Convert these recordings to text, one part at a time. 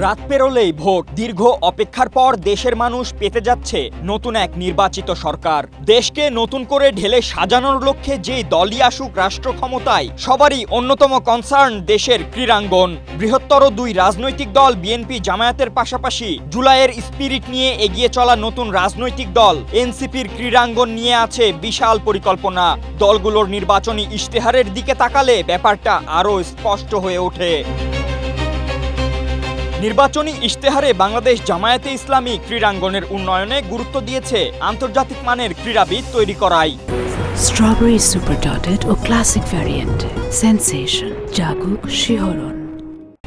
রাত পেরোলেই ভোট। দীর্ঘ অপেক্ষার পর দেশের মানুষ পেতে যাচ্ছে নতুন এক নির্বাচিত সরকার। দেশকে নতুন করে ঢেলে সাজানোর লক্ষ্যে যেই দলই আসুক রাষ্ট্র ক্ষমতায়, সবারই অন্যতম কনসার্ন দেশের ক্রীড়াঙ্গন। বৃহত্তর দুই রাজনৈতিক দল বিএনপি জামায়াতের পাশাপাশি জুলাইয়ের স্পিরিট নিয়ে এগিয়ে চলা নতুন রাজনৈতিক দল এনসিপির ক্রীড়াঙ্গন নিয়ে আছে বিশাল পরিকল্পনা। দলগুলোর নির্বাচনী ইশতেহারের দিকে তাকালে ব্যাপারটা আরও স্পষ্ট হয়ে ওঠে। নির্বাচনী ইশতেহারে বাংলাদেশ জামায়াতে ইসলামী ক্রীড়াঙ্গনের উন্নয়নে গুরুত্ব দিয়েছে আন্তর্জাতিক মানের ক্রীড়াবিদ তৈরি করাই। স্ট্রবেরি সুপার ডটেড ও ক্লাসিক ভ্যারিয়েন্ট সেন্সেশন জাগুক শিহরণ।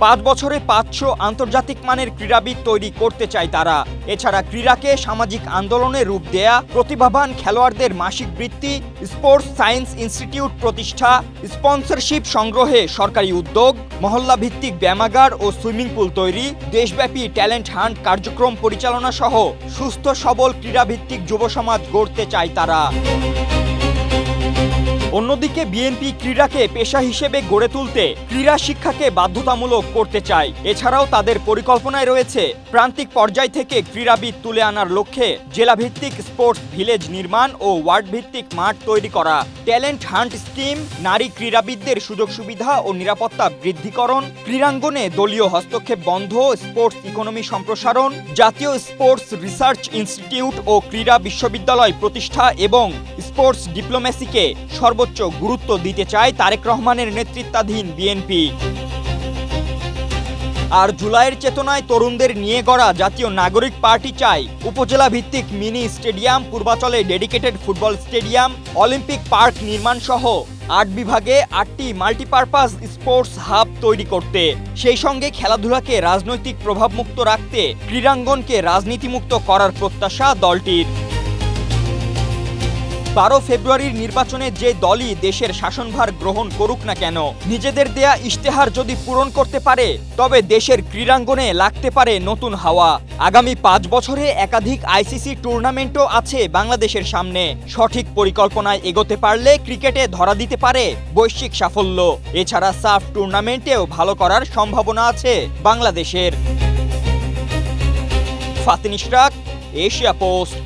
5 বছরে 500 আন্তর্জাতিক মানের ক্রীড়াবিদ তৈরি করতে চায় তারা। এছাড়া ক্রীড়াকে সামাজিক আন্দোলনে রূপ দেয়া, প্রতিভাবান খেলোয়াড়দের মাসিক বৃত্তি, স্পোর্টস সায়েন্স ইনস্টিটিউট প্রতিষ্ঠা, স্পন্সরশিপ সংগ্রহে সরকারি উদ্যোগ, মহল্লা ভিত্তিক ব্যায়ামাগার ও সুইমিং পুল তৈরি, দেশব্যাপী ট্যালেন্ট হান্ট কার্যক্রম পরিচালনা সহ সুস্থ সবল ক্রীড়াভিত্তিক যুব সমাজ গড়তে চায় তারা। অন্যদিকে বিএনপি ক্রীড়াকে পেশা হিসেবে গড়ে তুলতে ক্রীড়া শিক্ষাকে বাধ্যতামূলক করতে চায়। এছাড়াও তাদের পরিকল্পনায় রয়েছে প্রান্তিক পর্যায় থেকে ক্রীড়াবিদ তুলে আনার লক্ষ্যে জেলাভিত্তিক স্পোর্টস ভিলেজ নির্মাণ ও ওয়ার্ড ভিত্তিক মাঠ তৈরি করা, ট্যালেন্ট হান্ট স্কিম, নারী ক্রীড়াবিদদের সুযোগ সুবিধা ও নিরাপত্তা বৃদ্ধিকরণ, ক্রীড়াঙ্গনে দলীয় হস্তক্ষেপ বন্ধ, স্পোর্টস ইকোনমি সম্প্রসারণ, জাতীয় স্পোর্টস রিসার্চ ইনস্টিটিউট ও ক্রীড়া বিশ্ববিদ্যালয় প্রতিষ্ঠা এবং স্পোর্টস ডিপ্লোমেসিকে সর্বোচ্চ গুরুত্ব দিতে চায় তারেক রহমানের নেতৃত্বাধীন বিএনপি। আর জুলাইয়ের চেতনায় তরুণদের নিয়ে গড়া জাতীয় নাগরিক পার্টি চায় উপজেলা ভিত্তিক মিনি স্টেডিয়াম, পূর্বাচলে dedicated football stadium, Olympic park নির্মাণ সহ 8 বিভাগে 8টি মাল্টিপারপাস স্পোর্টস হাব তৈরি করতে। সেই সঙ্গে খেলাধুলাকে রাজনৈতিক প্রভাবমুক্ত রাখতে ক্রীড়াঙ্গনকে রাজনীতিমুক্ত করার প্রত্যাশা দলটির। 12 ফেব্রুয়ারির নির্বাচনে যে দলই দেশের শাসনভার গ্রহণ করুক না কেন, নিজেদের দেয়া ইশতেহার যদি পূরণ করতে পারে তবে দেশের ক্রীড়াঙ্গনে লাগতে পারে নতুন হাওয়া। আগামী 5 বছরে একাধিক আইসিসি টুর্নামেন্টও আছে বাংলাদেশের সামনে। সঠিক পরিকল্পনায় এগোতে পারলে ক্রিকেটে ধরা দিতে পারে বৈশ্বিক সাফল্য। এছাড়া সাফ টুর্নামেন্টেও ভালো করার সম্ভাবনা আছে বাংলাদেশের। Fatin Ishrak, Asia post.